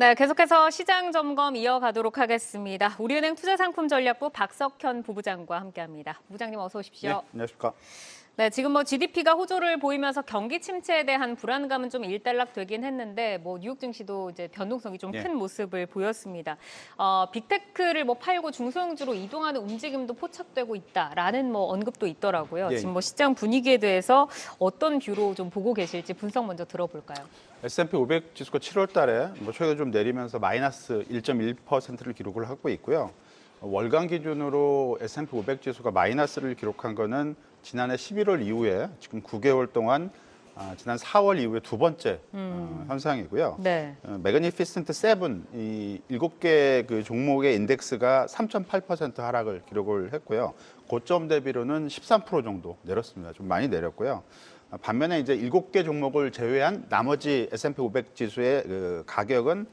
네, 계속해서 시장 점검 이어가도록 하겠습니다. 우리은행 투자상품전략부 박석현 부부장과 함께합니다. 부부장님 어서 오십시오. 네, 안녕하십니까. 네, 지금 GDP가 호조를 보이면서 경기 침체에 대한 불안감은 좀 일단락되긴 했는데 뉴욕 증시도 이제 변동성이 좀 큰 모습을 보였습니다. 빅테크를 팔고 중소형주로 이동하는 움직임도 포착되고 있다라는 언급도 있더라고요. 지금 시장 분위기에 대해서 어떤 뷰로 좀 보고 계실지 분석 먼저 들어볼까요? S&P 500 지수가 7월 달에 최근 좀 내리면서 마이너스 1.1%를 기록을 하고 있고요. 월간 기준으로 S&P 500 지수가 마이너스를 기록한 거는 지난해 11월 이후에 지금 9개월 동안 지난 4월 이후에 두 번째 현상이고요. 네. 매그니피센트 7, 이 7개 그 종목의 인덱스가 3.8% 하락을 기록을 했고요. 고점 대비로는 13% 정도 내렸습니다. 좀 많이 내렸고요. 반면에 이제 7개 종목을 제외한 나머지 S&P 500 지수의 그 가격은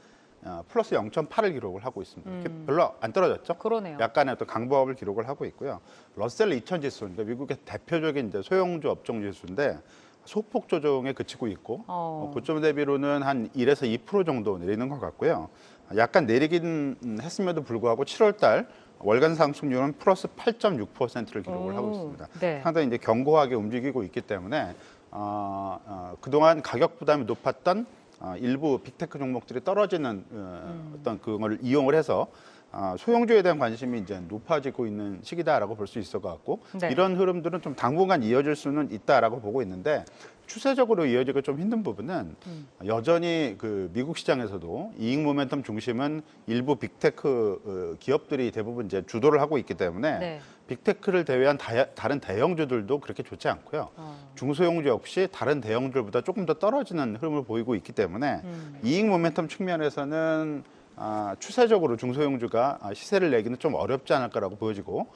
플러스 0.8을 기록을 하고 있습니다. 별로 안 떨어졌죠? 그러네요. 약간의 어떤 강보합을 기록을 하고 있고요. 러셀 2000 지수, 그러니까 미국의 대표적인 이제 소형주 업종 지수인데 소폭 조정에 그치고 있고 고점 대비로는 한 1에서 2% 정도 내리는 것 같고요. 약간 내리긴 했음에도 불구하고 7월 달 월간 상승률은 플러스 8.6%를 기록을 하고 있습니다. 네. 상당히 이제 견고하게 움직이고 있기 때문에 그동안 가격 부담이 높았던 일부 빅테크 종목들이 떨어지는 어떤 그걸 이용을 해서 소형주에 대한 관심이 이제 높아지고 있는 시기다라고 볼 수 있을 것 같고 이런 흐름들은 좀 당분간 이어질 수는 있다라고 보고 있는데 추세적으로 이어지기 좀 힘든 부분은 여전히 그 미국 시장에서도 이익 모멘텀 중심은 일부 빅테크 기업들이 대부분 이제 주도를 하고 있기 때문에 빅테크를 제외한 다른 대형주들도 그렇게 좋지 않고요. 중소형주 역시 다른 대형주들보다 조금 더 떨어지는 흐름을 보이고 있기 때문에 이익 모멘텀 측면에서는 추세적으로 중소형주가 시세를 내기는 좀 어렵지 않을까라고 보여지고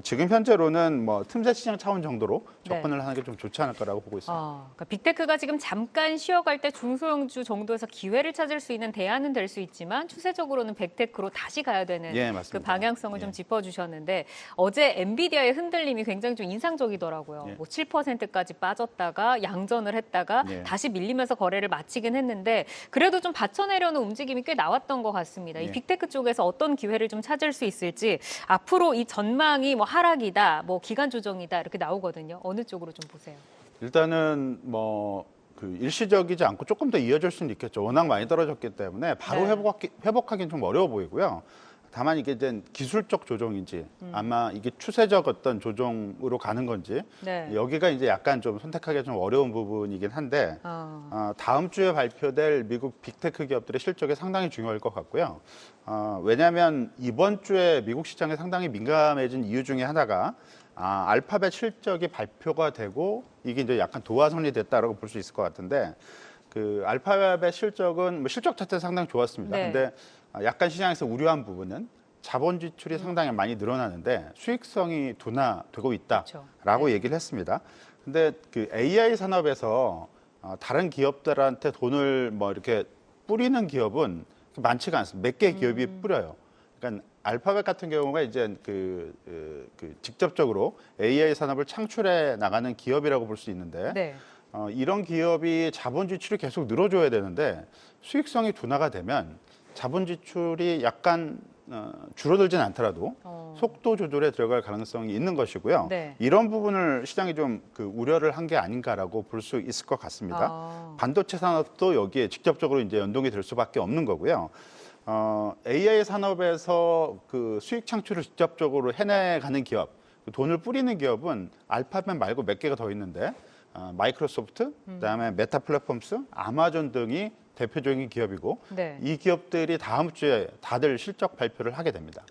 지금 현재로는 틈새 시장 차원 정도로 접근을 하는 게 좀 좋지 않을까라고 보고 있습니다. 그러니까 빅테크가 지금 잠깐 쉬어갈 때 중소형주 정도에서 기회를 찾을 수 있는 대안은 될 수 있지만 추세적으로는 빅테크로 다시 가야 되는 그 방향성을 좀 짚어주셨는데 어제 엔비디아의 흔들림이 굉장히 좀 인상적이더라고요. 7%까지 빠졌다가 양전을 했다가 다시 밀리면서 거래를 마치긴 했는데 그래도 좀 받쳐내려는 움직임이 꽤 나왔던 것 같습니다. 이 빅테크 쪽에서 어떤 기회를 좀 찾을 수 있을지 앞으로 이 전망이 기간이다, 기간 조정이다 이렇게 나오거든요. 어느 쪽으로 좀 보세요? 일단은 그 일시적이지 않고 조금 더 이어질 수는 있겠죠. 워낙 많이 떨어졌기 때문에 바로 회복하기는 좀 어려워 보이고요. 다만 이게 이제 기술적 조정인지 아마 이게 추세적 어떤 조정으로 가는 건지 여기가 이제 약간 좀 선택하기 좀 어려운 부분이긴 한데 다음 주에 발표될 미국 빅테크 기업들의 실적이 상당히 중요할 것 같고요. 왜냐하면 이번 주에 미국 시장에 상당히 민감해진 이유 중에 하나가 알파벳 실적이 발표가 되고 이게 이제 약간 도화선이 됐다라고 볼 수 있을 것 같은데 그 알파벳 실적은 실적 자체는 상당히 좋았습니다. 근데 약간 시장에서 우려한 부분은 자본 지출이 상당히 많이 늘어나는데 수익성이 둔화되고 있다라고 얘기를 했습니다. 근데 그 AI 산업에서 다른 기업들한테 돈을 이렇게 뿌리는 기업은 많지가 않습니다. 몇 개 기업이 뿌려요. 그러니까 알파벳 같은 경우가 이제 직접적으로 AI 산업을 창출해 나가는 기업이라고 볼 수 있는데 이런 기업이 자본 지출이 계속 늘어줘야 되는데 수익성이 둔화가 되면 자본 지출이 약간 줄어들진 않더라도 속도 조절에 들어갈 가능성이 있는 것이고요. 이런 부분을 시장이 좀 우려를 한 게 아닌가라고 볼 수 있을 것 같습니다. 반도체 산업도 여기에 직접적으로 이제 연동이 될 수밖에 없는 거고요. AI 산업에서 그 수익 창출을 직접적으로 해내가는 기업, 돈을 뿌리는 기업은 알파벳 말고 몇 개가 더 있는데 마이크로소프트, 그다음에 메타 플랫폼스, 아마존 등이 대표적인 기업이고 이 기업들이 다음 주에 다들 실적 발표를 하게 됩니다.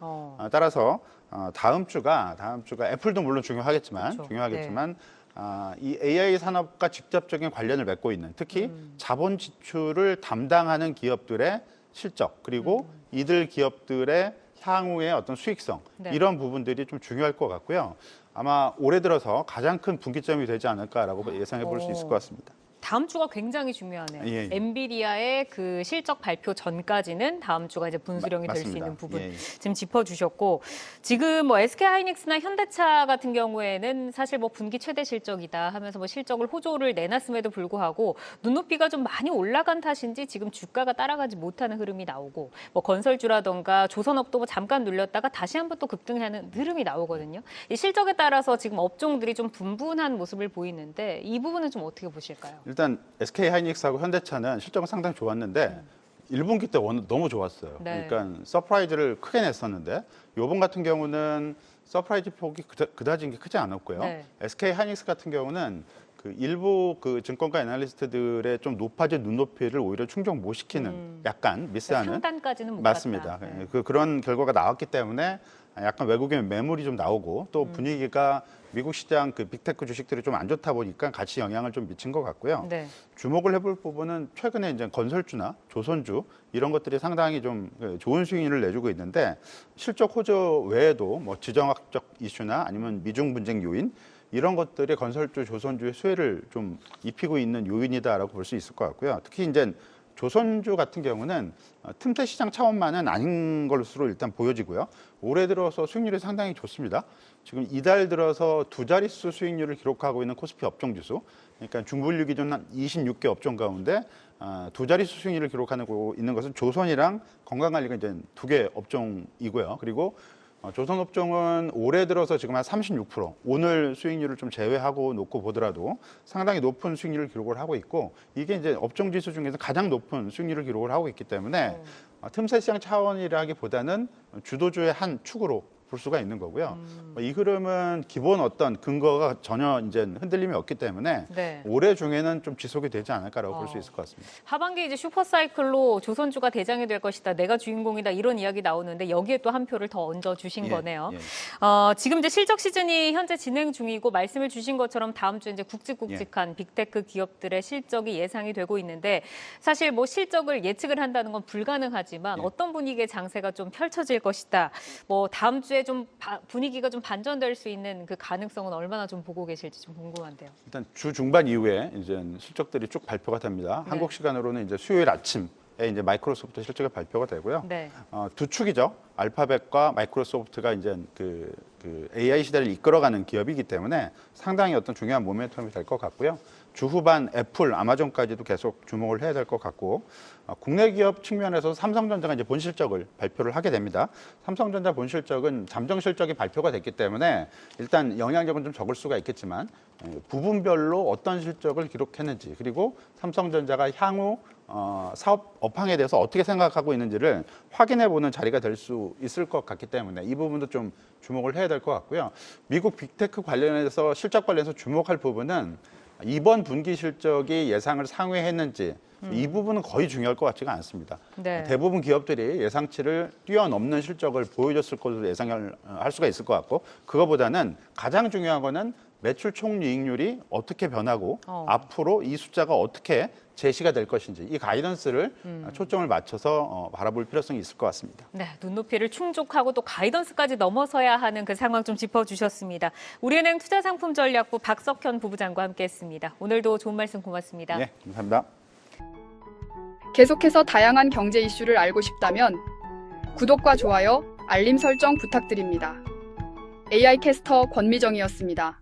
따라서 다음 주가 애플도 물론 중요하겠지만 이 AI 산업과 직접적인 관련을 맺고 있는 특히 자본 지출을 담당하는 기업들의 실적 그리고 이들 기업들의 향후의 어떤 수익성 이런 부분들이 좀 중요할 것 같고요. 아마 올해 들어서 가장 큰 분기점이 되지 않을까라고 예상해 볼 수 있을 것 같습니다. 다음 주가 굉장히 중요하네요. 예, 예. 엔비디아의 그 실적 발표 전까지는 다음 주가 이제 분수령이 될 수 있는 부분 예, 예. 지금 짚어주셨고, 지금 뭐 SK하이닉스나 현대차 같은 경우에는 사실 뭐 분기 최대 실적이다 하면서 뭐 실적을 호조를 내놨음에도 불구하고 눈높이가 좀 많이 올라간 탓인지 지금 주가가 따라가지 못하는 흐름이 나오고, 뭐 건설주라던가 조선업도 뭐 잠깐 눌렸다가 다시 한번 또 급등하는 흐름이 나오거든요. 이 실적에 따라서 지금 업종들이 좀 분분한 모습을 보이는데 이 부분은 좀 어떻게 보실까요? 일단 SK하이닉스하고 현대차는 실적은 상당히 좋았는데 1분기 때 너무 좋았어요. 네. 그러니까 서프라이즈를 크게 냈었는데 요번 같은 경우는 서프라이즈 폭이 그다지 크지 않았고요. 네. SK하이닉스 같은 경우는 그 일부 그 증권가 애널리스트들의 좀 높아진 눈높이를 오히려 충족 못 시키는 약간 미스하는 상단까지는 못 맞습니다. 네. 그런 결과가 나왔기 때문에 약간 외국인 매물이 좀 나오고 또 분위기가 미국 시장 그 빅테크 주식들이 좀 안 좋다 보니까 같이 영향을 좀 미친 것 같고요. 네. 주목을 해볼 부분은 최근에 이제 건설주나 조선주 이런 것들이 상당히 좀 좋은 수익률을 내주고 있는데 실적 호조 외에도 뭐 지정학적 이슈나 아니면 미중 분쟁 요인 이런 것들이 건설주, 조선주의 수혜를 좀 입히고 있는 요인이다라고 볼 수 있을 것 같고요. 특히 이제 조선주 같은 경우는 틈새 시장 차원만은 아닌 것으로 일단 보여지고요. 올해 들어서 수익률이 상당히 좋습니다. 지금 이달 들어서 두 자릿수 수익률을 기록하고 있는 코스피 업종지수, 그러니까 중분류 기준 한 26개 업종 가운데 두 자릿수 수익률을 기록하고 있는 것은 조선이랑 건강관리가 이제 2개 업종이고요. 그리고 조선업종은 올해 들어서 지금 한 36%, 오늘 수익률을 좀 제외하고 놓고 보더라도 상당히 높은 수익률을 기록을 하고 있고, 이게 이제 업종 지수 중에서 가장 높은 수익률을 기록을 하고 있기 때문에 틈새 시장 차원이라기보다는 주도주의 한 축으로 볼 수가 있는 거고요. 이 흐름은 기본 어떤 근거가 전혀 이제 흔들림이 없기 때문에 네. 올해 중에는 좀 지속이 되지 않을까라고 볼 수 있을 것 같습니다. 하반기 이제 슈퍼사이클로 조선주가 대장이 될 것이다, 내가 주인공이다 이런 이야기 나오는데 여기에 또 한 표를 더 얹어 주신 거네요. 지금 이제 실적 시즌이 현재 진행 중이고 말씀을 주신 것처럼 다음 주 이제 굵직굵직한 빅테크 기업들의 실적이 예상이 되고 있는데, 사실 뭐 실적을 예측을 한다는 건 불가능하지만 어떤 분위기의 장세가 좀 펼쳐질 것이다. 뭐 다음 주에 좀 분위기가 좀 반전될 수 있는 그 가능성은 얼마나 좀 보고 계실지 좀 궁금한데요. 일단 주 중반 이후에 이제 실적들이 쭉 발표가 됩니다. 네. 한국 시간으로는 이제 수요일 아침에 이제 마이크로소프트 실적이 발표가 되고요. 네. 두 축이죠. 알파벳과 마이크로소프트가 이제 그 AI 시대를 이끌어가는 기업이기 때문에 상당히 어떤 중요한 모멘텀이 될 것 같고요. 주 후반 애플, 아마존까지도 계속 주목을 해야 될 것 같고, 국내 기업 측면에서 삼성전자가 이제 본실적을 발표를 하게 됩니다. 삼성전자 본실적은 잠정 실적이 발표가 됐기 때문에 일단 영향력은 좀 적을 수가 있겠지만 부분별로 어떤 실적을 기록했는지, 그리고 삼성전자가 향후 사업 업황에 대해서 어떻게 생각하고 있는지를 확인해보는 자리가 될 수 있을 것 같기 때문에 이 부분도 좀 주목을 해야 될 것 같고요. 미국 빅테크 관련해서 실적 관련해서 주목할 부분은 이번 분기 실적이 예상을 상회했는지 이 부분은 거의 중요할 것 같지가 않습니다. 네. 대부분 기업들이 예상치를 뛰어넘는 실적을 보여줬을 것으로 예상을 할 수가 있을 것 같고, 그거보다는 가장 중요한 거는 매출 총이익률이 어떻게 변하고 앞으로 이 숫자가 어떻게 제시가 될 것인지, 이 가이던스를 초점을 맞춰서 바라볼 필요성이 있을 것 같습니다. 네, 눈높이를 충족하고 또 가이던스까지 넘어서야 하는 그 상황 좀 짚어주셨습니다. 우리은행 투자상품전략부 박석현 부부장과 함께했습니다. 오늘도 좋은 말씀 고맙습니다. 네, 감사합니다. 계속해서 다양한 경제 이슈를 알고 싶다면 구독과 좋아요, 알림 설정 부탁드립니다. AI 캐스터 권미정이었습니다.